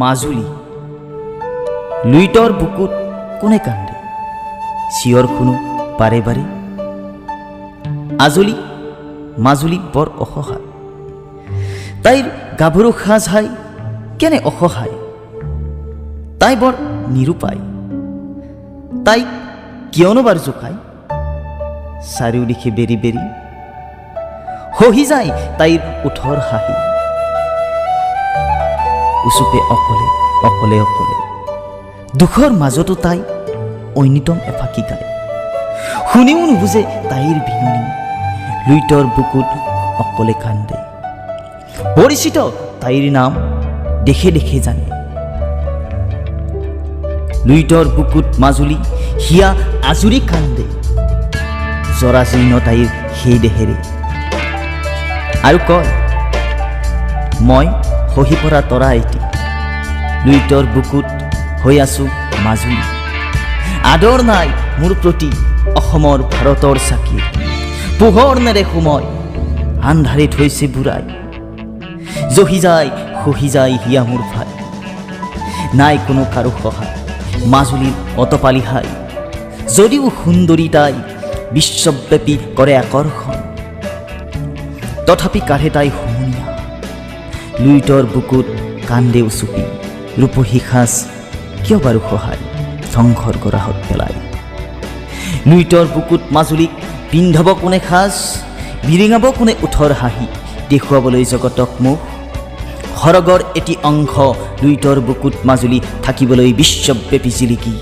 মাজুলী লুইতৰ বুকুত কোনে কান্দে চিঞৰ শুনো বাৰে বাৰে আজলি মাজুলী বৰ অসহায় তাইৰ গাভৰু সাজহাই কেনে অসহায় তাই বৰ নিৰুপায় তাইক কিয়নো বাৰ জোকায় চাৰিওদিশে বেৰি বেৰি সহি যায় তাইৰ ওঠৰ হাঁহি উচুপে অকলে অকলে অকলে দুখৰ মাজতো তাই ঐনিতম এফাকি গায় শুনিও নুবুজে তাইৰ বিননি লুইতৰ বুকুত অকলে কান্দে পৰিচিত তাইৰ নাম দেখে দেখে জানে লুইতৰ বুকুত মাজুলী হিয়া আজুৰি কান্দে জৰাজীৰ্ণ তাইৰ সেই দেহেৰে আৰু কয় মই সহি পৰা তৰা এটি লুইতৰ বুকুত হৈ আছো মাজুলী আদৰ নাই মোৰ প্ৰতি অসমৰ ভাৰতৰ চাকি পোহৰ নেদেখো মই আন্ধাৰে থৈছে বুঢ়াই জহি যায় সহি যায় হিয়া মোৰ ভাই নাই কোনো কাৰো সহায় মাজুলীৰ অতপালি হাই যদিও সুন্দৰী তাই বিশ্বব্যাপী কৰে আকৰ্ষণ তথাপি কাঢ়ে তাই হুমুনিয়া লুইতৰ বুকুত কান্দে উচুপি ৰূপহী সাজ কিয় বাৰু সহায় ধ্বংসৰ গৰাহত পেলাই লুইতৰ বুকুত মাজুলীক পিন্ধাব কোনে সাজ বিৰিঙাব কোনে ওঠৰ হাঁহি দেখুৱাবলৈ জগতক মুখ সৰগৰ এটি অংশ লুইতৰ বুকুত মাজুলী থাকিবলৈ বিশ্বব্যাপী জিলিকি